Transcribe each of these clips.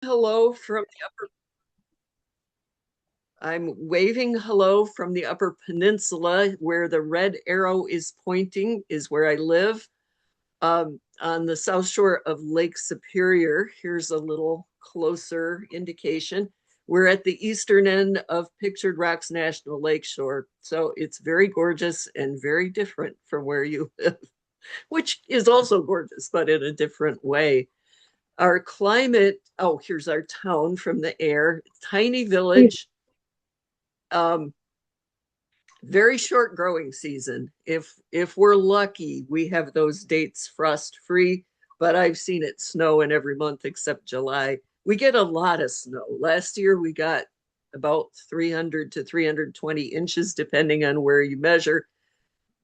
hello from the upper, I'm waving hello from the Upper Peninsula where the red arrow is pointing is where I live. On the south shore of Lake Superior. Here's a little closer indication. We're at the eastern end of Pictured Rocks National Lakeshore. So it's very gorgeous and very different from where you live, which is also gorgeous, but in a different way. Our climate, oh, here's our town from the air, tiny village, um, very short growing season. If we're lucky, we have those dates frost free, but I've seen it snow in every month except July. We get a lot of snow. Last year we got about 300 to 320 inches, depending on where you measure.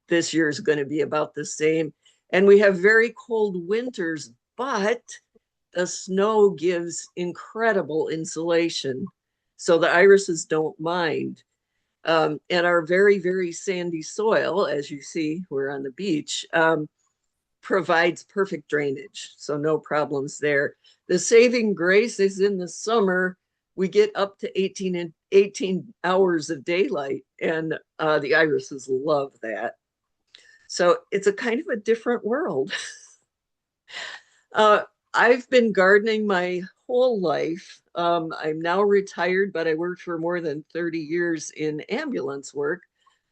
This year is going to be about the same. And we have very cold winters, but the snow gives incredible insulation. So the irises don't mind. And our very, very sandy soil, as you see, we're on the beach, provides perfect drainage. So no problems there. The saving grace is in the summer, we get up to 18 hours of daylight, and the irises love that. So it's a kind of a different world. uh, I've been gardening my whole life. I'm now retired, but I worked for more than 30 years in ambulance work,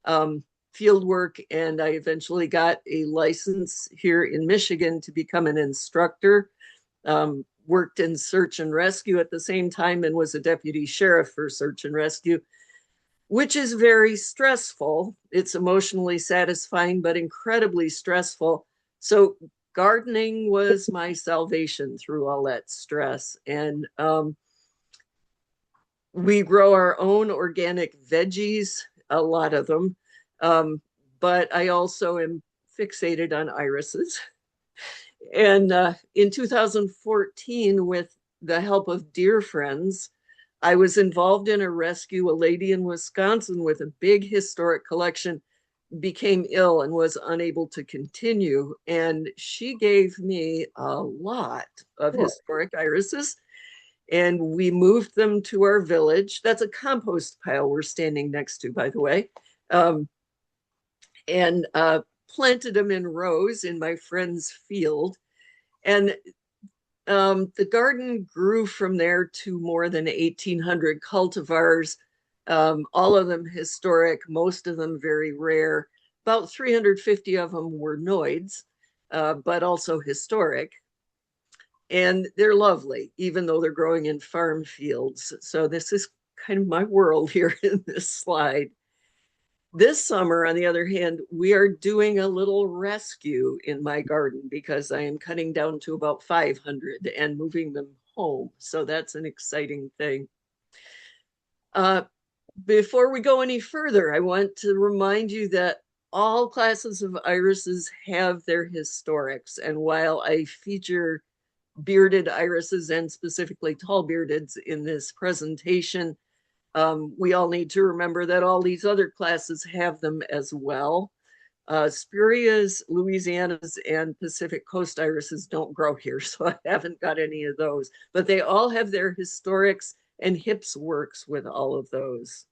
um, field work, and I eventually got a license here in Michigan to become an instructor. Worked in search and rescue at the same time and was a deputy sheriff for search and rescue, which is very stressful. It's emotionally satisfying, but incredibly stressful. So gardening was my salvation through all that stress. And we grow our own organic veggies, a lot of them. Um, but I also am fixated on irises. And in 2014, with the help of dear friends, I was involved in a rescue. A lady in Wisconsin with a big historic collection became ill and was unable to continue. And she gave me a lot of historic irises, and we moved them to our village. That's a compost pile we're standing next to, by the way, um, and planted them in rows in my friend's field. And the garden grew from there to more than 1,800 cultivars, all of them historic, most of them very rare. About 350 of them were noids, but also historic. And they're lovely, even though they're growing in farm fields. So this is kind of my world here in this slide. This summer, on the other hand, we are doing a little rescue in my garden because I am cutting down to about 500 and moving them home. So that's an exciting thing. Uh, before we go any further, I want to remind you that all classes of irises have their historics. And while I feature bearded irises and specifically tall beardeds in this presentation, we all need to remember that all these other classes have them as well. Spurias, Louisianas, and Pacific Coast irises don't grow here, so I haven't got any of those. But they all have their historics, and Hips works with all of those.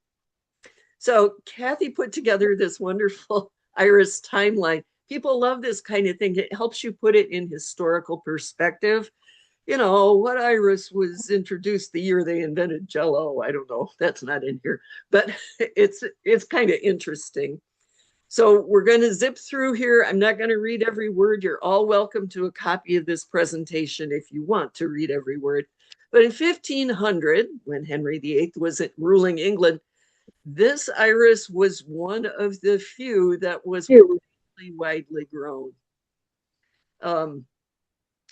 So Cathy put together this wonderful iris timeline. People love this kind of thing. It helps you put it in historical perspective. You know, what iris was introduced the year they invented Jello? I don't know. That's not in here, but it's kind of interesting. So we're going to zip through here. I'm not going to read every word. You're all welcome to a copy of this presentation if you want to read every word. But in 1500, when Henry VIII was ruling England, this iris was one of the few that was widely grown.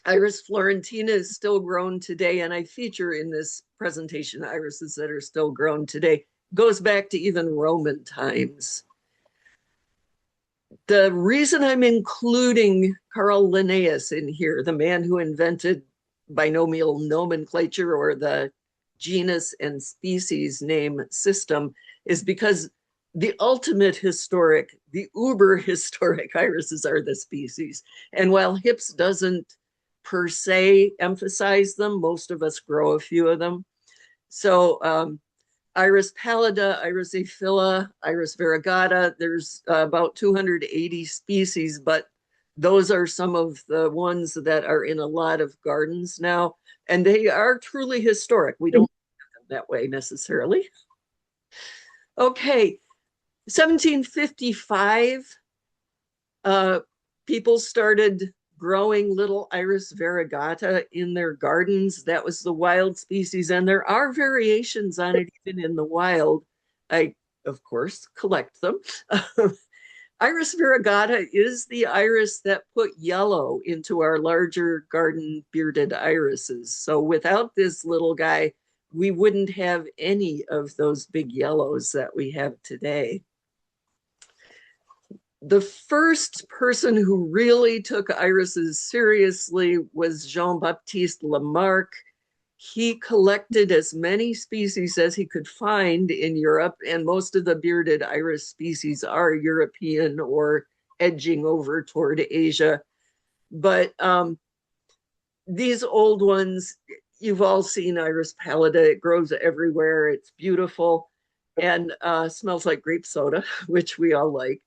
Iris florentina is still grown today, and I feature in this presentation irises that are still grown today. Goes back to even Roman times. The reason I'm including Carl Linnaeus in here, the man who invented binomial nomenclature or the genus and species name system, is because the ultimate historic, the uber historic irises are the species. And while Hips doesn't per se emphasize them. Most of us grow a few of them. So Iris pallida, Iris aphylla, Iris variegata, there's about 280 species, but those are some of the ones that are in a lot of gardens now. And they are truly historic. We don't look at them that way necessarily. Okay, 1755, people started growing little Iris variegata in their gardens. That was the wild species, and there are variations on it even in the wild. I, of course, collect them. Iris variegata is the iris that put yellow into our larger garden bearded irises. So without this little guy, we wouldn't have any of those big yellows that we have today. The first person who really took irises seriously was Jean-Baptiste Lamarck. He collected as many species as he could find in Europe, and most of the bearded iris species are European or edging over toward Asia. But these old ones, you've all seen Iris pallida. It grows everywhere. It's beautiful and smells like grape soda, which we all like.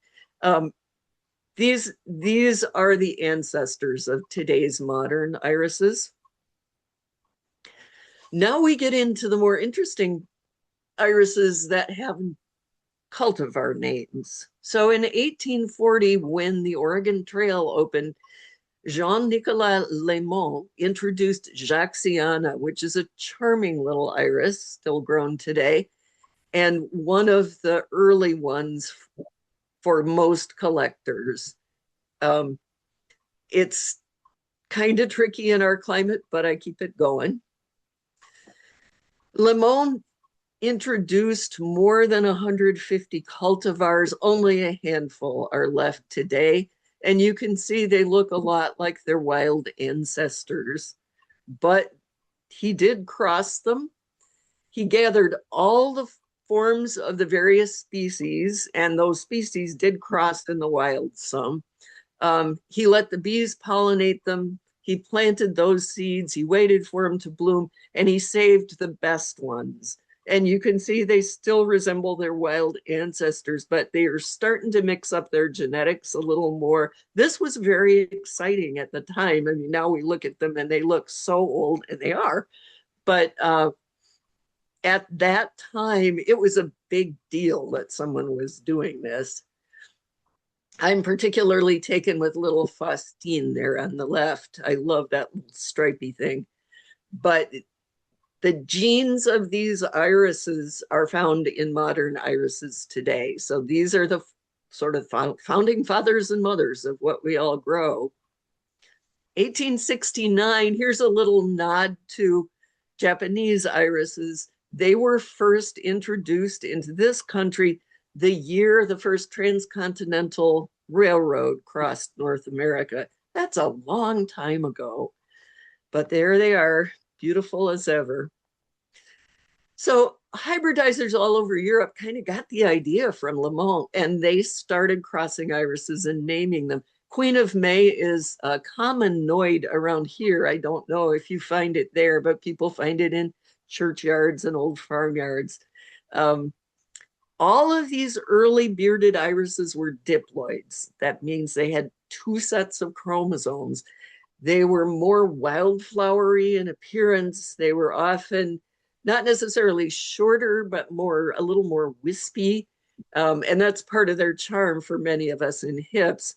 These are the ancestors of today's modern irises. Now we get into the more interesting irises that have cultivar names. So in 1840, when the Oregon Trail opened, Jean-Nicolas Lemont introduced Jacksiana, which is a charming little iris, still grown today, and one of the early ones for most collectors. It's kind of tricky in our climate, but I keep it going. Lemont introduced more than 150 cultivars. Only a handful are left today. And you can see they look a lot like their wild ancestors. But he did cross them. He gathered all the forms of the various species, and those species did cross in the wild some. He let the bees pollinate them. He planted those seeds. He waited for them to bloom, and he saved the best ones. And you can see they still resemble their wild ancestors, but they are starting to mix up their genetics a little more. This was very exciting at the time. I mean, now we look at them and they look so old, and they are. But at that time, it was a big deal that someone was doing this. I'm particularly taken with little Faustine there on the left. I love that little stripy thing. But the genes of these irises are found in modern irises today. So these are the sort of founding fathers and mothers of what we all grow. 1869, here's a little nod to Japanese irises. They were first introduced into this country the year the first transcontinental railroad crossed North America. That's a long time ago, but there they are, beautiful as ever. So hybridizers all over Europe kind of got the idea from Lemont, and they started crossing irises and naming them. Queen of May is a common noid around here. I don't know if you find it there, but people find it in churchyards and old farmyards. All of these early bearded irises were diploids. That means they had two sets of chromosomes. They were more wildflowery in appearance. They were often not necessarily shorter, but a little more wispy. And that's part of their charm for many of us in hips.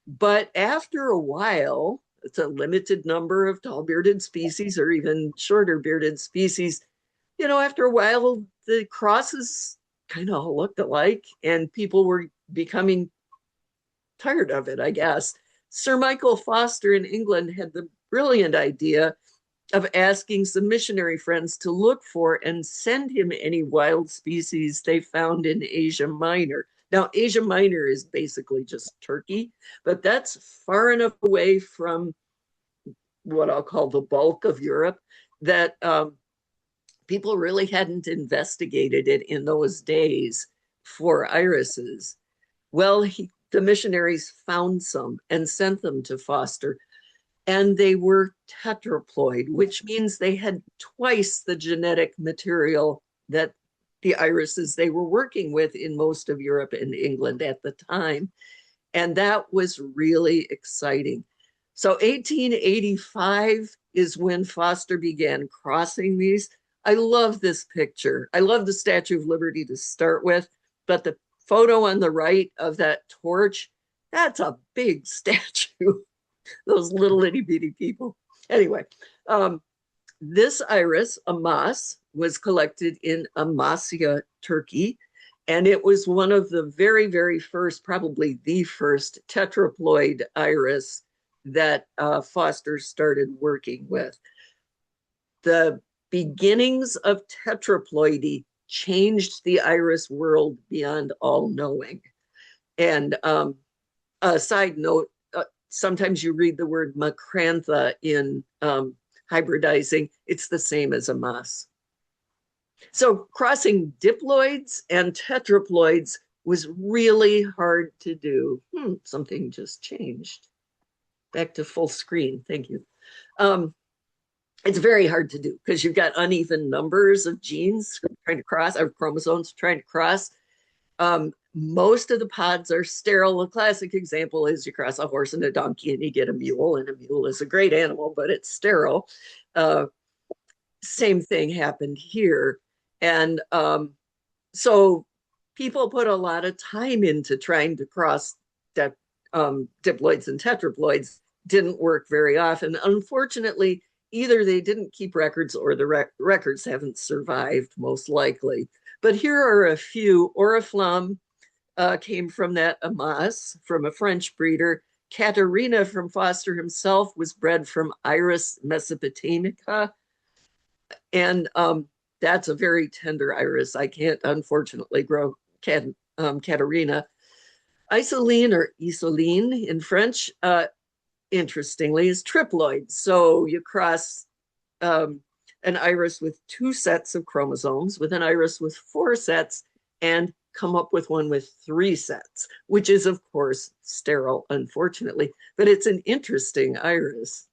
But after a while, it's a limited number of tall bearded species or even shorter bearded species. You know, after a while, the crosses kind of looked alike, and people were becoming tired of it, I guess. Sir Michael Foster in England had the brilliant idea of asking some missionary friends to look for and send him any wild species they found in Asia Minor. Now, Asia Minor is basically just Turkey, but that's far enough away from what I'll call the bulk of Europe that people really hadn't investigated it in those days for irises. Well, the missionaries found some and sent them to Foster. and they were tetraploid, which means they had twice the genetic material that the irises they were working with in most of Europe and England at the time. And that was really exciting. So 1885 is when Foster began crossing these. I love this picture. I love the Statue of Liberty to start with, but the photo on the right of that torch, that's a big statue. Those little itty bitty people. Anyway, this iris, Amas, was collected in Amasya, Turkey, and it was one of the very, very first, probably the first tetraploid iris that Foster started working with. The beginnings of tetraploidy changed the iris world beyond all knowing. And a side note, sometimes you read the word macrantha in hybridizing. It's the same as Amas. So crossing diploids and tetraploids was really hard to do. Something just changed. Back to full screen. Thank you. It's very hard to do because you've got uneven numbers of genes trying to cross, or chromosomes trying to cross. Most of the pods are sterile. A classic example is you cross a horse and a donkey and you get a mule, and a mule is a great animal, but it's sterile. Same thing happened here. And so people put a lot of time into trying to cross diploids and tetraploids. Didn't work very often. Unfortunately, either they didn't keep records or the records haven't survived, most likely. But here are a few. Oriflamme came from that Amas, from a French breeder. Caterina from Foster himself was bred from Iris mesopotamica. And that's a very tender iris. I can't, unfortunately, grow Caterina. Isoline, or Isoline in French, interestingly, is triploid. So you cross an iris with 2 sets of chromosomes with an iris with 4 sets and come up with one with 3 sets, which is, of course, sterile, unfortunately, but it's an interesting iris.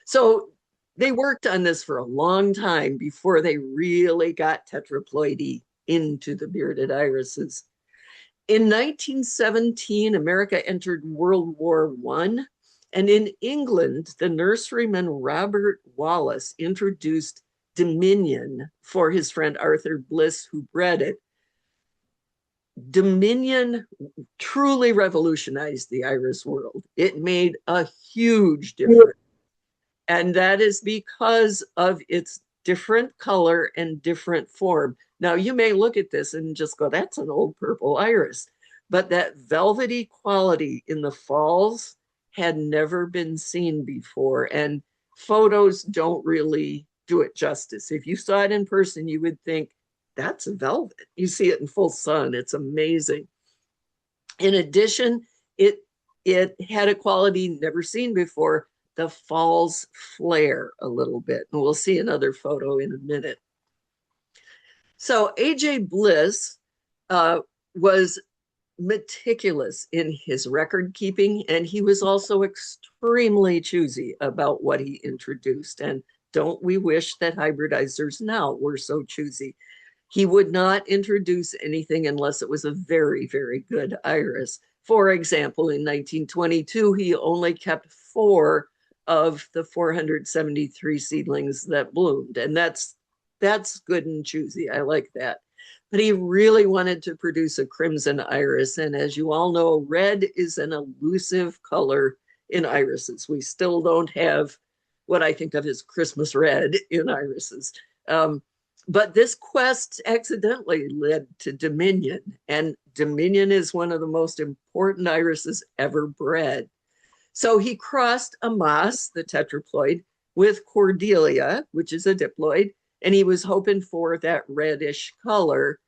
So they worked on this for a long time before they really got tetraploidy into the bearded irises. In 1917, America entered World War I, and in England, the nurseryman Robert Wallace introduced Dominion for his friend Arthur Bliss, who bred it. Dominion truly revolutionized the iris world. It made a huge difference. And that is because of its different color and different form. Now, you may look at this and just go, that's an old purple iris. But that velvety quality in the falls had never been seen before. And photos don't really do it justice. If you saw it in person, you would think, that's a velvet. You see it in full sun. It's amazing. In addition, it had a quality never seen before. The falls flare a little bit. And we'll see another photo in a minute. So A.J. Bliss was meticulous in his record keeping, and he was also extremely choosy about what he introduced. And don't we wish that hybridizers now were so choosy? He would not introduce anything unless it was a very, very good iris. For example, in 1922, he only kept 4 of the 473 seedlings that bloomed. And that's good and choosy. I like that. But he really wanted to produce a crimson iris. And as you all know, red is an elusive color in irises. We still don't have what I think of as Christmas red in irises. But this quest accidentally led to Dominion. And Dominion is one of the most important irises ever bred. So he crossed Amas, the tetraploid, with Cordelia, which is a diploid, and he was hoping for that reddish color.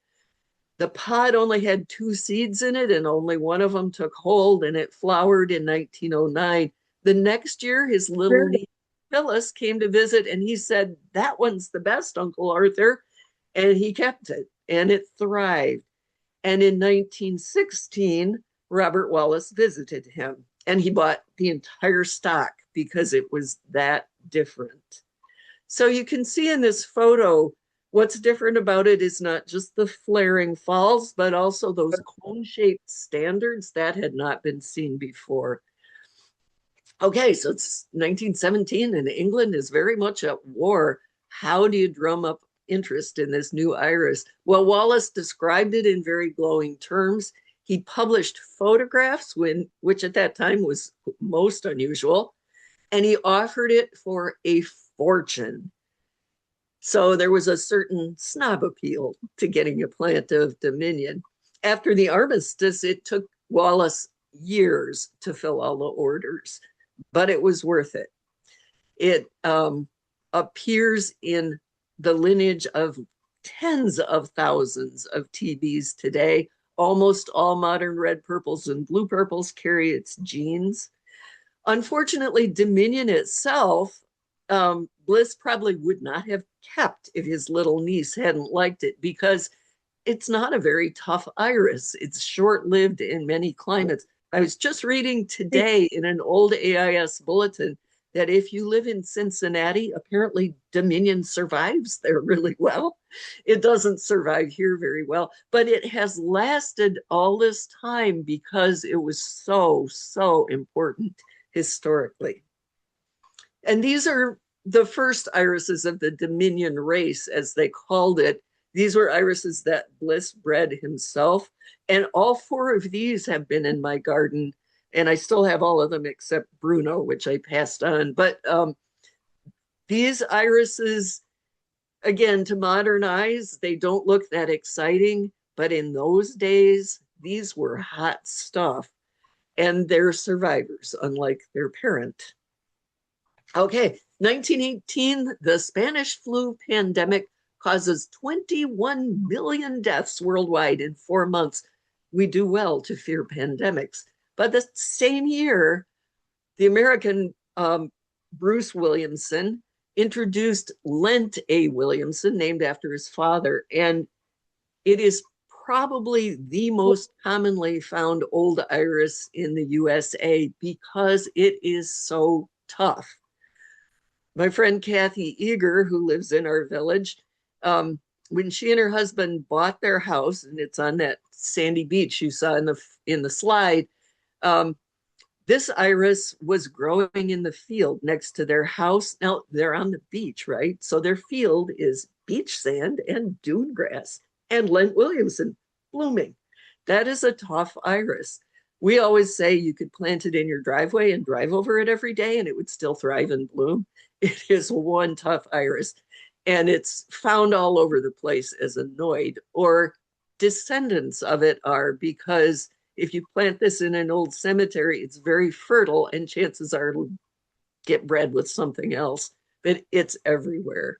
The pod only had 2 seeds in it, and only one of them took hold, and it flowered in 1909. The next year, his little niece Phyllis came to visit, and he said, that one's the best, Uncle Arthur. And he kept it, and it thrived. And in 1916, Robert Wallace visited him, and he bought the entire stock because it was that different. So you can see in this photo, what's different about it is not just the flaring falls, but also those cone-shaped standards that had not been seen before. Okay, so it's 1917 and England is very much at war. How do you drum up interest in this new iris? Well, Wallace described it in very glowing terms. He published photographs, which at that time was most unusual, and he offered it for a fortune. So there was a certain snob appeal to getting a plant of dominion. After the armistice, it took Wallace years to fill all the orders, but it was worth it. It appears in the lineage of tens of thousands of TBs today. Almost all modern red purples and blue purples carry its genes. Unfortunately, Dominion itself, Bliss probably would not have kept if his little niece hadn't liked it, because it's not a very tough iris. It's short-lived in many climates. I was just reading today in an old AIS bulletin that if you live in Cincinnati, apparently Dominion survives there really well. It doesn't survive here very well, but it has lasted all this time because it was so important historically. And these are the first irises of the Dominion race, as they called it. These were irises that Bliss bred himself. And all four of these have been in my garden. And I still have all of them except Bruno, which I passed on. But these irises, again, to modern eyes, they don't look that exciting. But in those days, these were hot stuff. And they're survivors, unlike their parent. Okay, 1918, the Spanish flu pandemic causes 21 million deaths worldwide in 4 months. We do well to fear pandemics. But the same year, the American Bruce Williamson introduced Lent A. Williamson, named after his father. And it is probably the most commonly found old iris in the USA because it is so tough. My friend Cathy Egerer, who lives in our village, when she and her husband bought their house, and it's on that sandy beach you saw in the slide, this iris was growing in the field next to their house. Now they're on the beach, right? So their field is beach sand and dune grass, and Lent Williamson blooming. That is a tough iris. We always say you could plant it in your driveway and drive over it every day and it would still thrive and bloom. It is one tough iris, and it's found all over the place as a noid, or descendants of it are, because if you plant this in an old cemetery, it's very fertile and chances are it'll get bred with something else, but it's everywhere.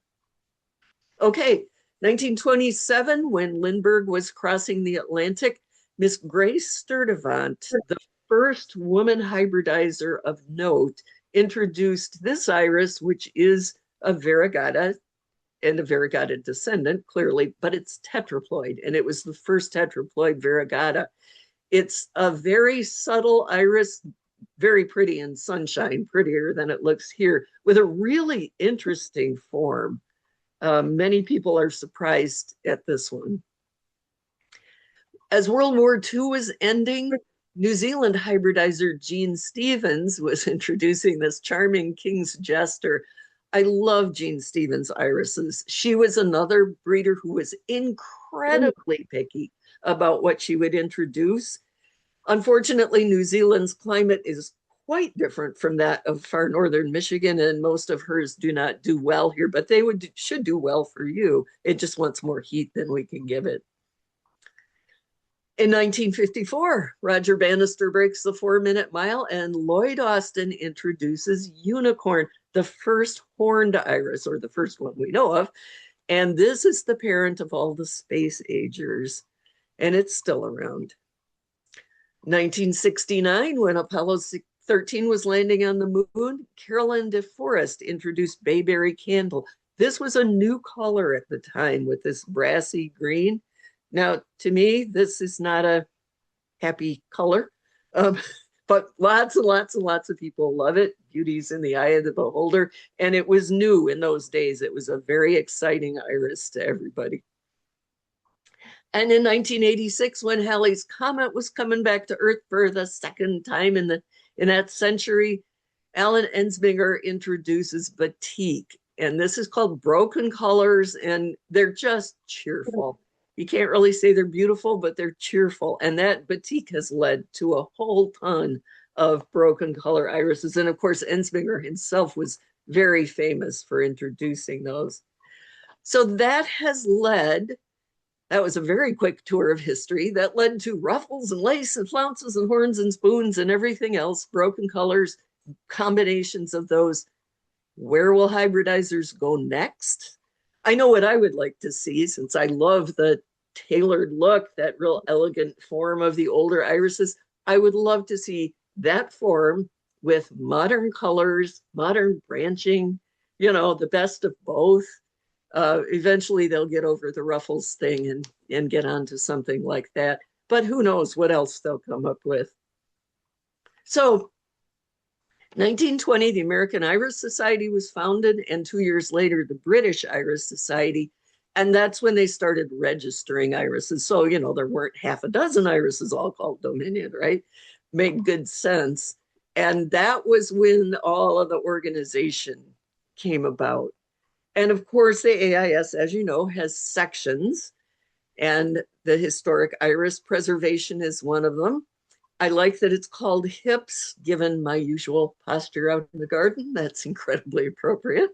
Okay, 1927, when Lindbergh was crossing the Atlantic, Miss Grace Sturtevant, the first woman hybridizer of note, introduced this iris, which is a variegata and a variegata descendant, clearly, but it's tetraploid, and it was the first tetraploid variegata. It's a very subtle iris, very pretty in sunshine, prettier than it looks here, with a really interesting form. Many people are surprised at this one. As World War II was ending, New Zealand hybridizer Jean Stevens was introducing this charming King's Jester. I love Jean Stevens' irises. She was another breeder who was incredibly picky about what she would introduce. Unfortunately, New Zealand's climate is quite different from that of far northern Michigan, and most of hers do not do well here, but they should do well for you. It just wants more heat than we can give it. In 1954, Roger Bannister breaks the 4-minute mile, and Lloyd Austin introduces Unicorn, the first horned iris, or the first one we know of. And this is the parent of all the space agers, and it's still around. 1969, when Apollo 13 was landing on the moon, Carolyn DeForest introduced Bayberry Candle. This was a new color at the time with this brassy green. Now, to me, this is not a happy color, but lots and lots and lots of people love it. Beauty's in the eye of the beholder. And it was new in those days. It was a very exciting iris to everybody. And in 1986, when Halley's Comet was coming back to Earth for the second time in that century, Alan Ensminger introduces batik. And this is called Broken Colors, and they're just cheerful. You can't really say they're beautiful, but they're cheerful. And that batik has led to a whole ton of broken color irises. And of course, Ensminger himself was very famous for introducing those. So that was a very quick tour of history that led to ruffles and lace and flounces and horns and spoons and everything else, broken colors, combinations of those. Where will hybridizers go next? I know what I would like to see, since I love the tailored look, that real elegant form of the older irises. I would love to see that form with modern colors, modern branching, the best of both. Eventually they'll get over the ruffles thing and get onto something like that. But who knows what else they'll come up with. So 1920, the American Iris Society was founded, and 2 years later, the British Iris Society. And that's when they started registering irises. So, there weren't half a dozen irises all called Dominion, right? Made good sense. And that was when all of the organization came about. And of course, the AIS, as you know, has sections, and the historic iris preservation is one of them. I like that it's called HIPS, given my usual posture out in the garden. That's incredibly appropriate.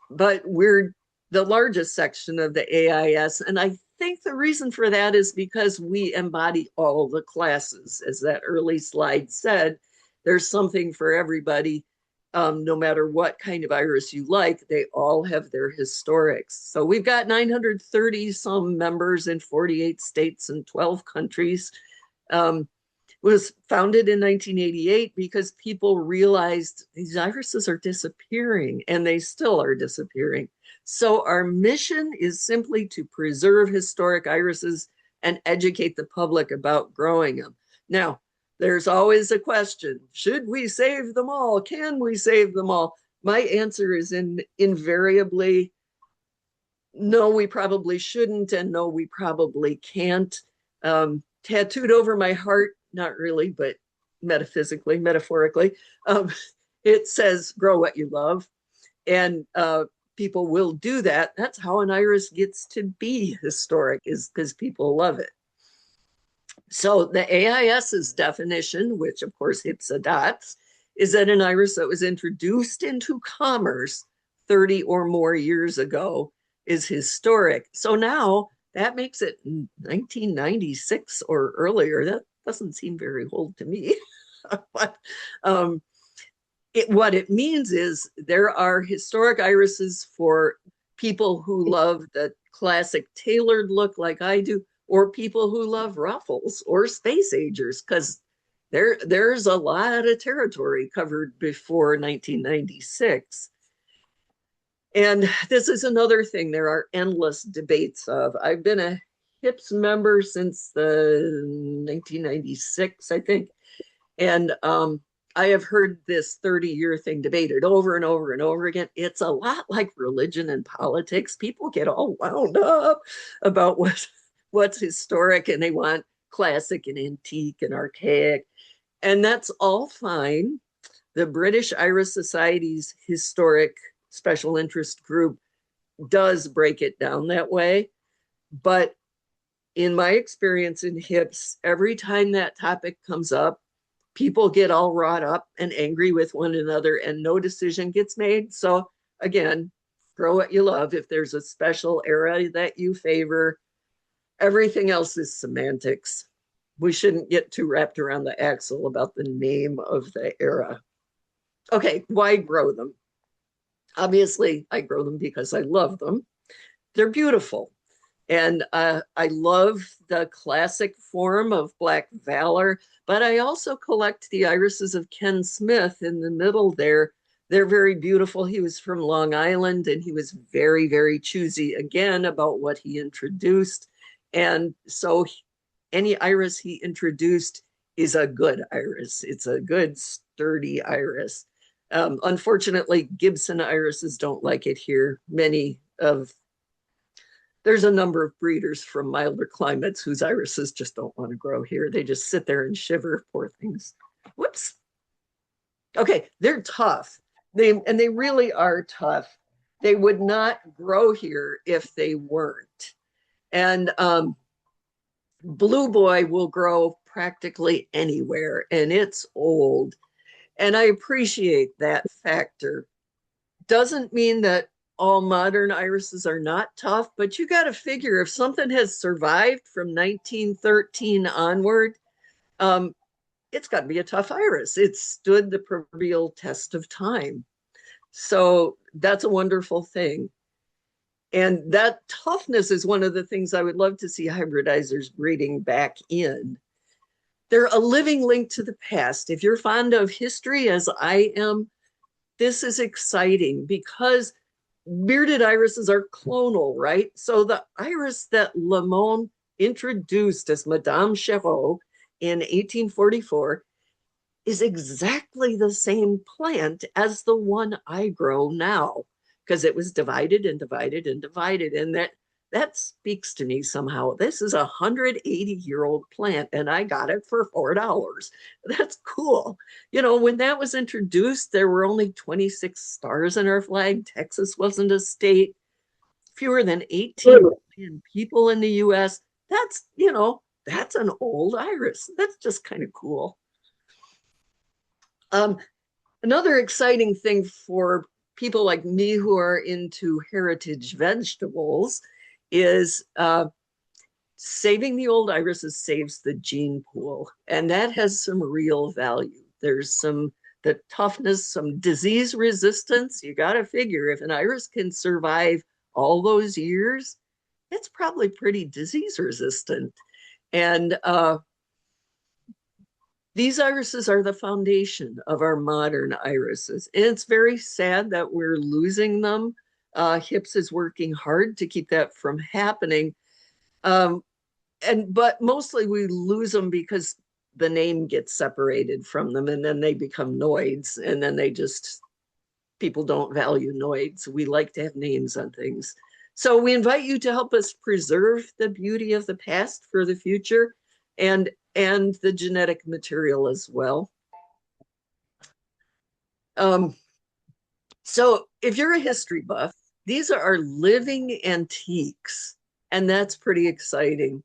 But we're the largest section of the AIS, and I think the reason for that is because we embody all the classes. As that early slide said, there's something for everybody. No matter what kind of iris you like, they all have their historics. So we've got 930 some members in 48 states and 12 countries. Was founded in 1988 because people realized these irises are disappearing, and they still are disappearing. So our mission is simply to preserve historic irises and educate the public about growing them. Now, there's always a question: should we save them all? Can we save them all? My answer is invariably no, we probably shouldn't, and no, we probably can't. Tattooed over my heart, not really, but metaphysically, metaphorically, it says, grow what you love. And people will do that. That's how an iris gets to be historic, is because people love it. So the AIS's definition, which of course HIPS adopts, is that an iris that was introduced into commerce 30 or more years ago is historic. So now that makes it 1996 or earlier. That doesn't seem very old to me. But what it means is there are historic irises for people who love the classic tailored look like I do, or people who love ruffles or space agers, because there's a lot of territory covered before 1996. And this is another thing there are endless debates of. I've been a HIPS member since the 1996, I think. And I have heard this 30-year thing debated over and over and over again. It's a lot like religion and politics. People get all wound up about what's historic, and they want classic and antique and archaic. And that's all fine. The British Iris Society's historic special interest group does break it down that way. But in my experience in HIPS, every time that topic comes up, people get all wrought up and angry with one another, and no decision gets made. So again, grow what you love. If there's a special era that you favor, everything else is semantics. We shouldn't get too wrapped around the axle about the name of the era. Okay, why grow them? Obviously, I grow them because I love them. They're beautiful. And I love the classic form of Black Valor, but I also collect the irises of Ken Smith in the middle there. They're very beautiful. He was from Long Island, and he was very, very choosy again about what he introduced. And so any iris he introduced is a good iris. It's a good, sturdy iris. Unfortunately, Gibson irises don't like it here. There's a number of breeders from milder climates whose irises just don't want to grow here. They just sit there and shiver, poor things. Whoops. Okay, they're tough. They really are tough. They would not grow here if they weren't. And Blue Boy will grow practically anywhere, and it's old. And I appreciate that factor. Doesn't mean that all modern irises are not tough, but you got to figure if something has survived from 1913 onward, um, it's got to be a tough iris. It stood the proverbial test of time. So that's a wonderful thing. And that toughness is one of the things I would love to see hybridizers breeding back in. They're a living link to the past. If you're fond of history, as I am, this is exciting because bearded irises are clonal, right? So the iris that Lamont introduced as Madame Cherot in 1844 is exactly the same plant as the one I grow now, because it was divided and divided and divided. And that speaks to me somehow. This is a 180-year-old plant, and I got it for $4. That's cool. You know, when that was introduced, there were only 26 stars in our flag. Texas wasn't a state. Fewer than 18 million people in the US. That's an old iris. That's just kind of cool. Another exciting thing for people like me who are into heritage vegetables is saving the old irises saves the gene pool, and that has some real value. There's the toughness, some disease resistance. You got to figure if an iris can survive all those years, it's probably pretty disease resistant. And these irises are the foundation of our modern irises. And it's very sad that we're losing them. HIPS is working hard to keep that from happening. But mostly we lose them because the name gets separated from them, and then they become noids, and then people don't value noids. We like to have names on things. So we invite you to help us preserve the beauty of the past for the future, and the genetic material as well. So if you're a history buff, these are living antiques, and that's pretty exciting.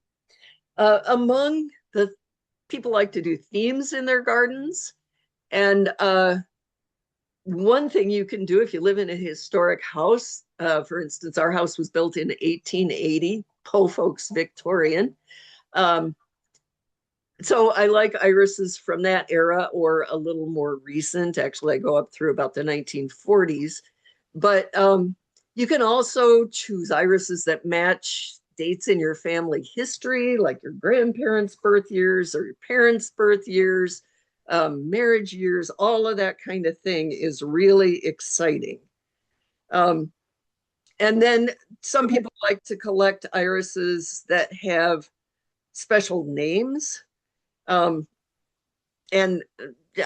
Among the people like to do themes in their gardens, and one thing you can do if you live in a historic house, for instance, our house was built in 1880, po folks Victorian. So I like irises from that era or a little more recent. Actually, I go up through about the 1940s. But you can also choose irises that match dates in your family history, like your grandparents' birth years or your parents' birth years, marriage years, all of that kind of thing is really exciting. And then some people like to collect irises that have special names. And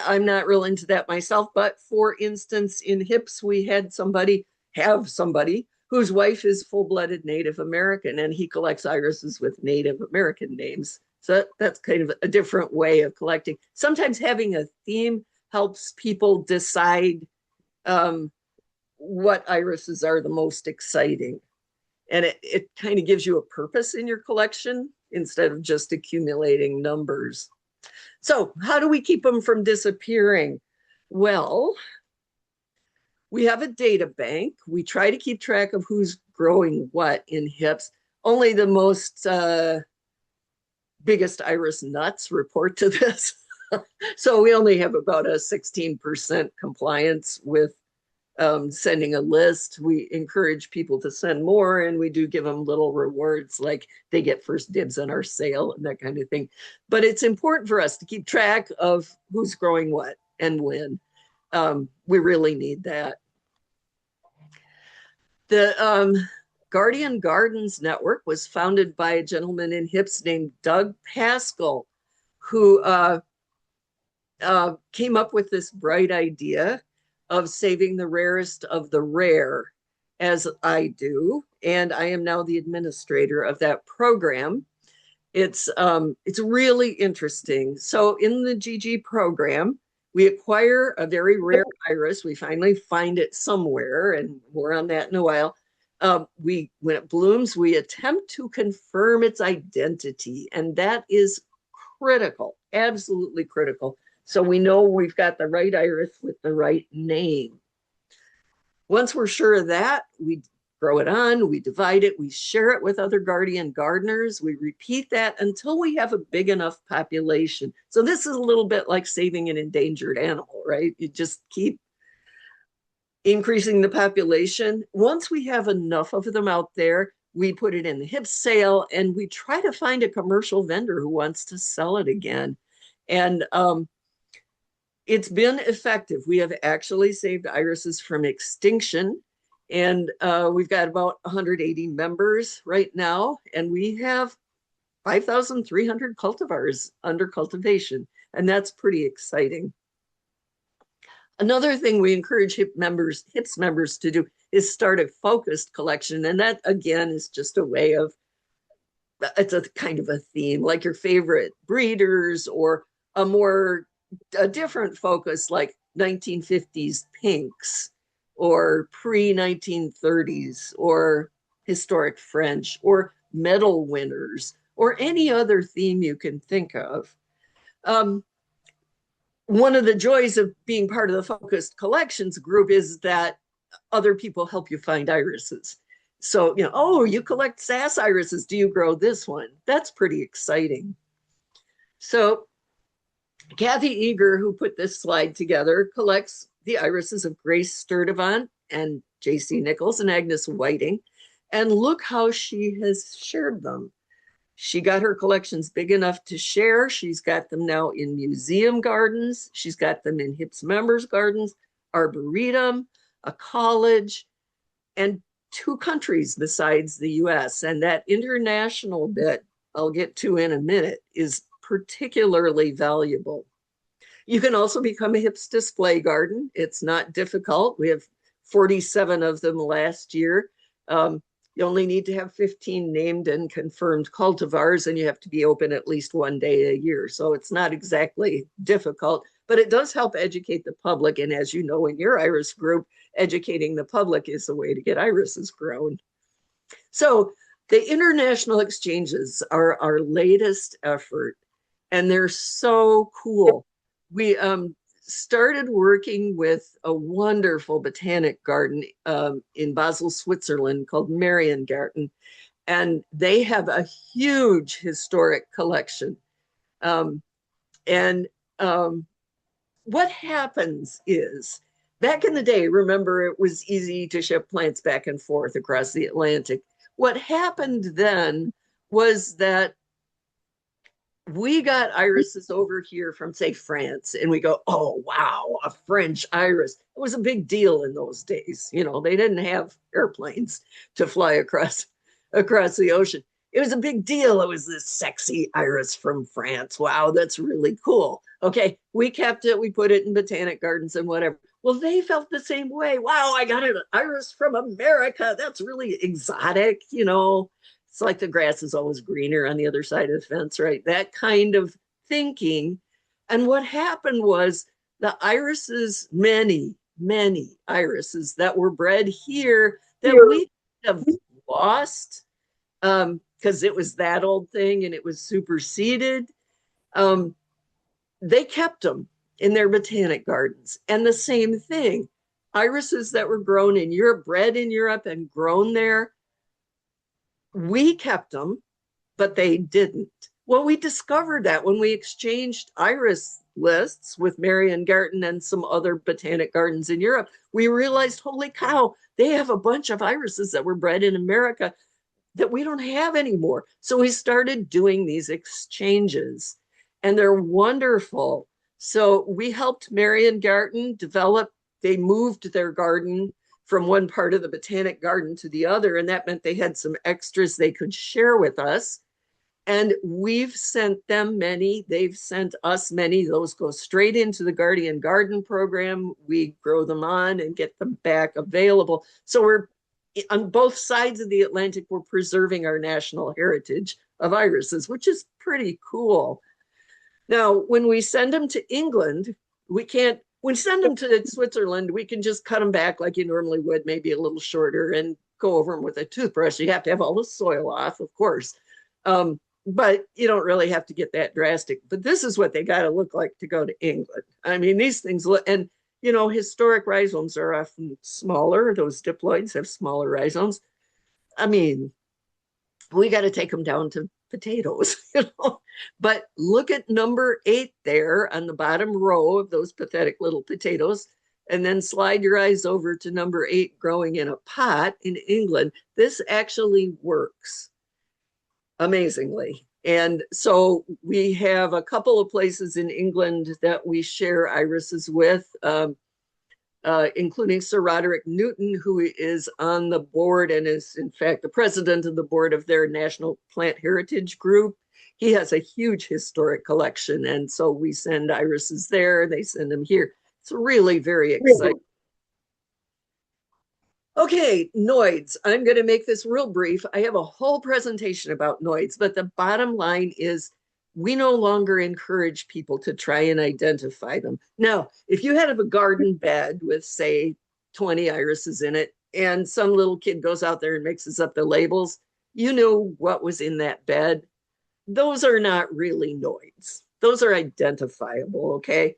I'm not real into that myself, but for instance, in HIPS, we had somebody whose wife is full-blooded Native American, and he collects irises with Native American names. So that's kind of a different way of collecting. Sometimes having a theme helps people decide what irises are the most exciting. And it kind of gives you a purpose in your collection instead of just accumulating numbers. So how do we keep them from disappearing? Well, we have a data bank. We try to keep track of who's growing what in HIPS. Only the most biggest iris nuts report to this. So we only have about a 16% compliance with sending a list. We encourage people to send more, and we do give them little rewards like they get first dibs on our sale and that kind of thing. But it's important for us to keep track of who's growing what and when. We really need that. The Guardian Gardens Network was founded by a gentleman in HIPS named Doug Pascal, who came up with this bright idea of saving the rarest of the rare, as I do. And I am now the administrator of that program. It's really interesting. So in the GG program, we acquire a very rare iris. We finally find it somewhere, and more on that in a while. When it blooms, we attempt to confirm its identity, and that is critical, absolutely critical. So we know we've got the right iris with the right name. Once we're sure of that, we grow it on, we divide it, we share it with other guardian gardeners. We repeat that until we have a big enough population. So this is a little bit like saving an endangered animal, right? You just keep increasing the population. Once we have enough of them out there, we put it in the hip sale and we try to find a commercial vendor who wants to sell it again. And it's been effective. We have actually saved irises from extinction. And we've got about 180 members right now. And we have 5,300 cultivars under cultivation. And that's pretty exciting. Another thing we encourage HIPS members to do is start a focused collection. And that, again, is just a way of, it's a kind of a theme, like your favorite breeders, or a different focus like 1950s pinks, or pre-1930s, or historic French, or medal winners, or any other theme you can think of. One of the joys of being part of the focused collections group is that other people help you find irises. So, oh, you collect sass irises. Do you grow this one? That's pretty exciting. So Cathy Egerer, who put this slide together, collects the irises of Grace Sturdivant and J.C. Nichols and Agnes Whiting. And look how she has shared them. She got her collections big enough to share. She's got them now in museum gardens. She's got them in HIPS members gardens, arboretum, a college, and 2 countries besides the US. And that international bit, I'll get to in a minute, is particularly valuable. You can also become a HIPS display garden. It's not difficult. We have 47 of them last year. You only need to have 15 named and confirmed cultivars, and you have to be open at least 1 day a year. So it's not exactly difficult, but it does help educate the public. And as you know, in your iris group, educating the public is a way to get irises grown. So the international exchanges are our latest effort, and they're so cool. We started working with a wonderful botanic garden in Basel, Switzerland called Mariengarten. And they have a huge historic collection. What happens is, back in the day, remember, it was easy to ship plants back and forth across the Atlantic. What happened then was that we got irises over here from, say, France, and we go, oh, wow, a French iris. It was a big deal in those days. They didn't have airplanes to fly across the ocean. It was a big deal. It was this sexy iris from France. Wow, that's really cool. Okay, we kept it. We put it in botanic gardens and whatever. Well, they felt the same way. Wow, I got an iris from America. That's really exotic, It's like the grass is always greener on the other side of the fence, right? That kind of thinking. And what happened was the irises, many irises that were bred here that we have lost because it was that old thing and it was superseded. They kept them in their botanic gardens. And the same thing, irises that were grown in Europe, bred in Europe and grown there, we kept them, but they didn't. Well, we discovered that when we exchanged iris lists with Mariengarten and some other botanic gardens in Europe. We realized, holy cow, they have a bunch of irises that were bred in America that we don't have anymore. So we started doing these exchanges, and they're wonderful. So we helped Mariengarten develop, they moved their garden from one part of the botanic garden to the other. And that meant they had some extras they could share with us. And we've sent them many. They've sent us many. Those go straight into the Guardian Garden program. We grow them on and get them back available. So we're on both sides of the Atlantic, we're preserving our national heritage of irises, which is pretty cool. Now, when we send them to England, we can't, when we send them to Switzerland, we can just cut them back like you normally would, maybe a little shorter, and go over them with a toothbrush. You have to have all the soil off, of course. But you don't really have to get that drastic. But this is what they got to look like to go to England. I mean, these things look, and you know, historic rhizomes are often smaller. Those diploids have smaller rhizomes. I mean, we got to take them down to potatoes, you know. But look at number 8 there on the bottom row of those pathetic little potatoes, and then slide your eyes over to number 8 growing in a pot in England. This actually works amazingly. And so we have a couple of places in England that we share irises with, including Sir Roderick Newton, who is on the board and is, in fact, the president of the board of their National Plant Heritage Group. He has a huge historic collection, and so we send irises there. They send them here. It's really very exciting. Okay, noids. I'm going to make this real brief. I have a whole presentation about noids, but the bottom line is we no longer encourage people to try and identify them. Now, if you had a garden bed with, say, 20 irises in it, and some little kid goes out there and mixes up the labels, you know what was in that bed. Those are not really noids. Those are identifiable, okay?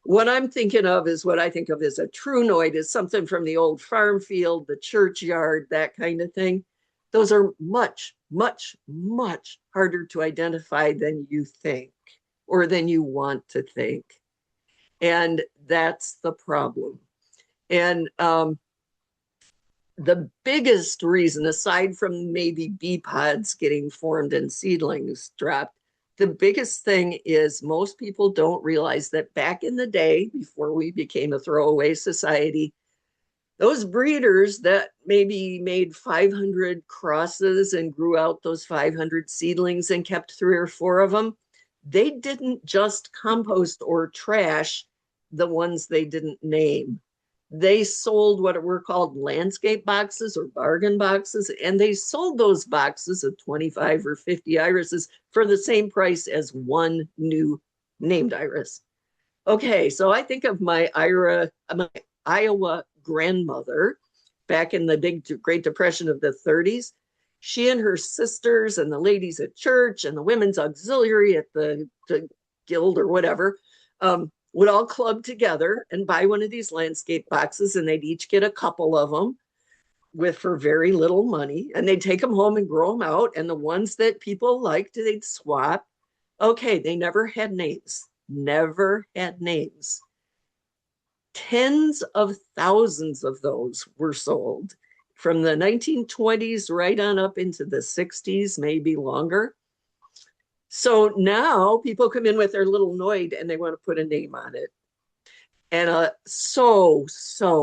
What I'm thinking of is what I think of as a true noid, is something from the old farm field, the churchyard, that kind of thing. Those are much, much, much harder to identify than you think or than you want to think. And that's the problem. And the biggest reason, aside from maybe bee pods getting formed and seedlings dropped, the biggest thing is most people don't realize that back in the day, before we became a throwaway society, those breeders that maybe made 500 crosses and grew out those 500 seedlings and kept 3 or 4 of them, they didn't just compost or trash the ones they didn't name. They sold what were called landscape boxes or bargain boxes, and they sold those boxes of 25 or 50 irises for the same price as one new named iris. Okay, so I think of my Iowa grandmother back in the big Great Depression of the 30s. She and her sisters and the ladies at church and the women's auxiliary at the guild or whatever would all club together and buy one of these landscape boxes, and they'd each get a couple of them for very little money, and they'd take them home and grow them out, and the ones that people liked, they'd swap. Okay, they never had names. Never had names. Tens of thousands of those were sold from the 1920s right on up into the 60s, maybe longer. So now people come in with their little noid and they want to put a name on it. And so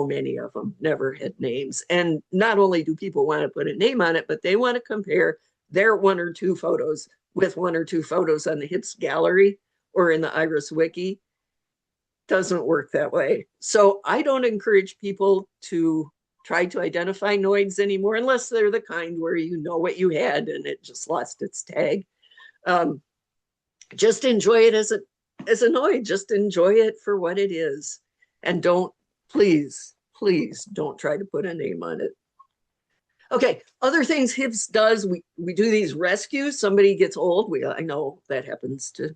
many of them never had names. And not only do people want to put a name on it, but they want to compare their 1 or 2 photos with 1 or 2 photos on the HIPS gallery or in the Iris Wiki. Doesn't work that way. So I don't encourage people to try to identify noids anymore, unless they're the kind where you know what you had and it just lost its tag. Just enjoy it as a noid. Just enjoy it for what it is, and don't, please don't try to put a name on it. Okay, other things HIPS does, we do these rescues. Somebody gets old. I know that happens to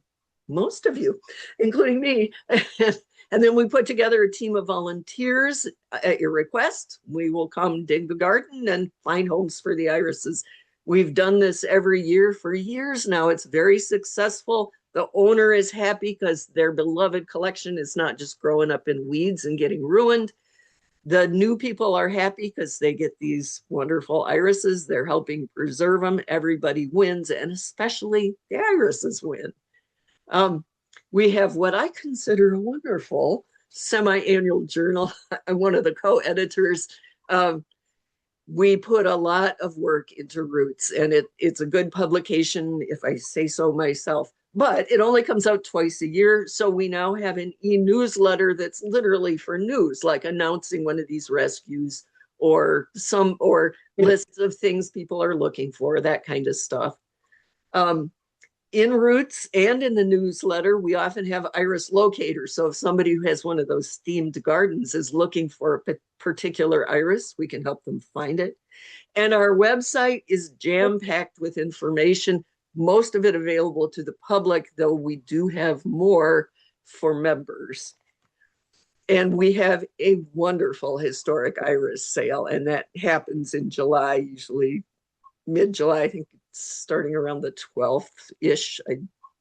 most of you, including me. And then we put together a team of volunteers at your request. We will come dig the garden and find homes for the irises. We've done this every year for years now. It's very successful. The owner is happy because their beloved collection is not just growing up in weeds and getting ruined. The new people are happy because they get these wonderful irises. They're helping preserve them. Everybody wins, and especially the irises win. We have what I consider a wonderful semi-annual journal. I'm one of the co-editors. we put a lot of work into Roots, and it's a good publication, if I say so myself. But it only comes out twice a year. So we now have an e-newsletter that's literally for news, like announcing one of these rescues or lists of things people are looking for, that kind of stuff. In Roots and in the newsletter, we often have iris locators. So if somebody who has one of those themed gardens is looking for a particular iris, we can help them find it. And our website is jam-packed with information, most of it available to the public, though we do have more for members. And we have a wonderful historic iris sale, and that happens in July, usually mid-July. I think it's starting around the 12th-ish, I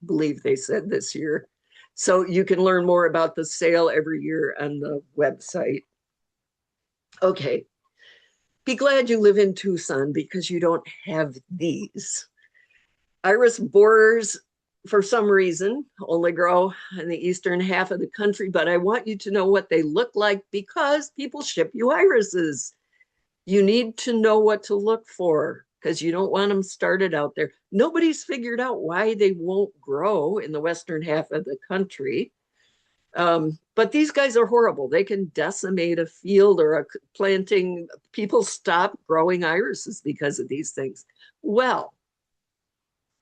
believe they said this year. So you can learn more about the sale every year on the website. Okay. Be glad you live in Tucson because you don't have these. Iris borers, for some reason, only grow in the eastern half of the country, but I want you to know what they look like because people ship you irises. You need to know what to look for because you don't want them started out there. Nobody's figured out why they won't grow in the western half of the country. But these guys are horrible. They can decimate a field or a planting. People stop growing irises because of these things. Well,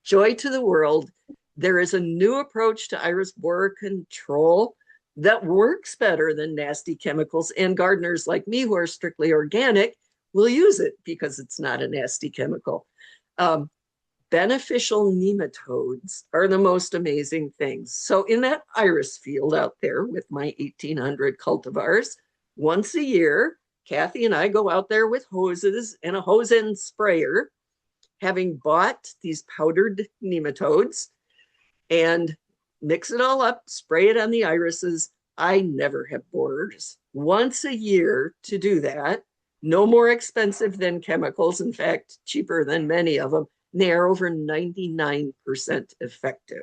joy to the world. There is a new approach to iris borer control that works better than nasty chemicals. And gardeners like me who are strictly organic will use it because it's not a nasty chemical. Beneficial nematodes are the most amazing things. So in that iris field out there with my 1,800 cultivars, once a year, Cathy and I go out there with hoses and a hose end sprayer, having bought these powdered nematodes, and mix it all up, spray it on the irises. I never have borers. Once a year to do that, no more expensive than chemicals, in fact, cheaper than many of them. They are over 99% effective.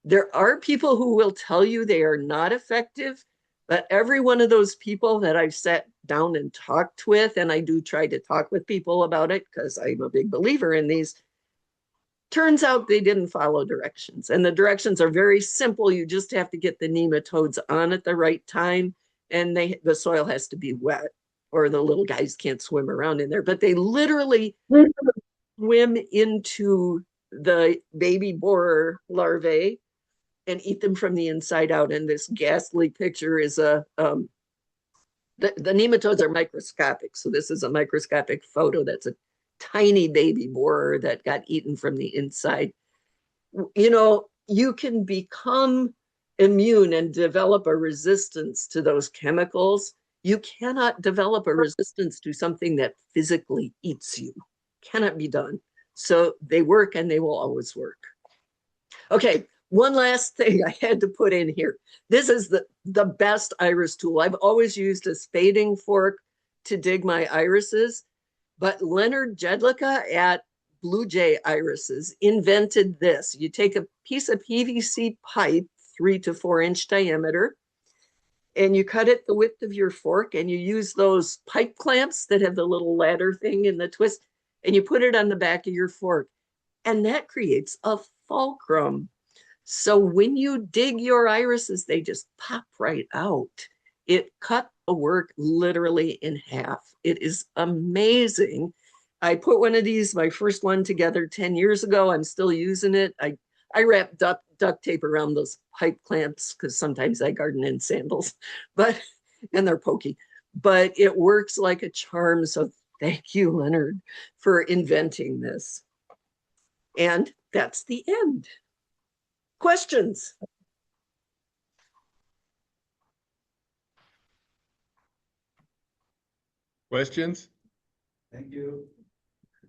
There are people who will tell you they are not effective, but every one of those people that I've sat down and talked with, and I do try to talk with people about it because I'm a big believer in these, turns out they didn't follow directions. And the directions are very simple. You just have to get the nematodes on at the right time, and the soil has to be wet or the little guys can't swim around in there. But they literally swim into the baby borer larvae and eat them from the inside out. And this ghastly picture is the nematodes are microscopic. So this is a microscopic photo. That's a tiny baby borer that got eaten from the inside. You know, you can become immune and develop a resistance to those chemicals. You cannot develop a resistance to something that physically eats you. Cannot be done. So they work and they will always work. Okay, one last thing I had to put in here. This is the best iris tool. I've always used a spading fork to dig my irises, but Leonard Jedlicka at Blue Jay Irises invented this. You take a piece of PVC pipe, 3 to 4 inch diameter, and you cut it the width of your fork, and you use those pipe clamps that have the little ladder thing in the twist, and you put it on the back of your fork. And that creates a fulcrum. So when you dig your irises, they just pop right out. It cut the work literally in half. It is amazing. I put one of these, my first one, together 10 years ago. I'm still using it. I wrap duct tape around those pipe clamps because sometimes I garden in sandals, and they're pokey. But it works like a charm. So thank you, Leonard, for inventing this. And that's the end. Questions? Questions? Thank you.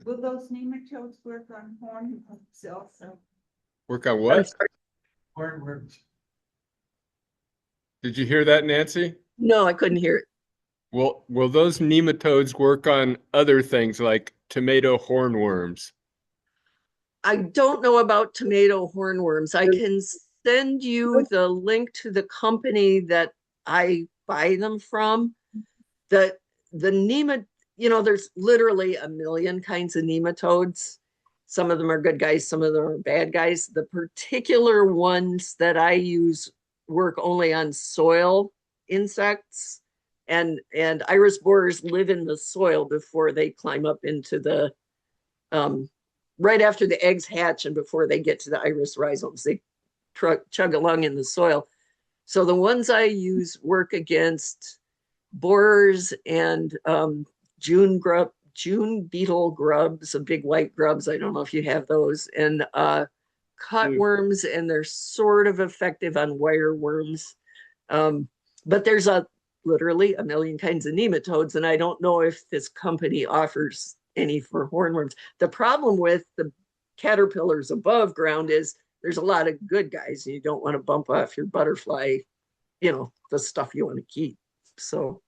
Will those nematodes work on horn also? Work on what? Hornworms. Did you hear that, Nancy? No, I couldn't hear it. Well, will those nematodes work on other things like tomato hornworms? I don't know about tomato hornworms. I can send you the link to the company that I buy them from. The there's literally a million kinds of nematodes. Some of them are good guys, some of them are bad guys. The particular ones that I use work only on soil insects, and iris borers live in the soil before they climb up into the right after the eggs hatch and before they get to the iris rhizomes. They chug along in the soil. So the ones I use work against borers and June beetle grubs, the big white grubs. I don't know if you have those, and cutworms, and they're sort of effective on wireworms. But there's literally a million kinds of nematodes, and I don't know if this company offers any for hornworms. The problem with the caterpillars above ground is there's a lot of good guys, and you don't want to bump off your butterfly, the stuff you want to keep. So,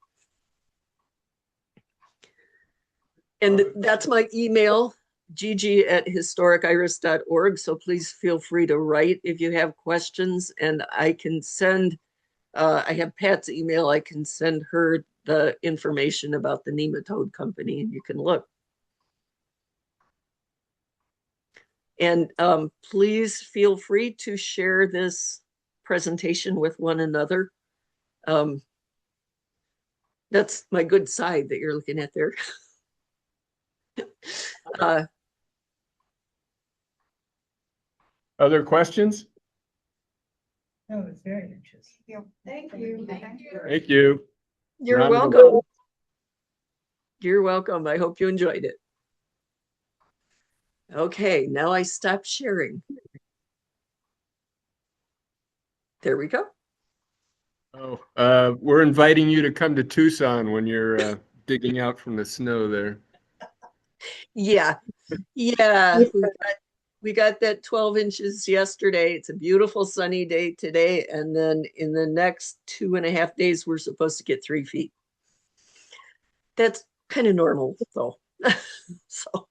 and that's my email, gg@historiciris.org. So please feel free to write if you have questions, and I can send, I have Pat's email. I can send her the information about the nematode company, and you can look. And please feel free to share this presentation with one another. That's my good side that you're looking at there. Other questions? No, it's very interesting. Thank you. Thank you. Thank you. You're Round of welcome. You're welcome. I hope you enjoyed it. Okay, now I stop sharing. There we go. Oh, we're inviting you to come to Tucson when you're digging out from the snow there. Yeah. We got that 12 inches yesterday. It's a beautiful sunny day today. And then in the next 2.5 days, we're supposed to get 3 feet. That's kind of normal though. So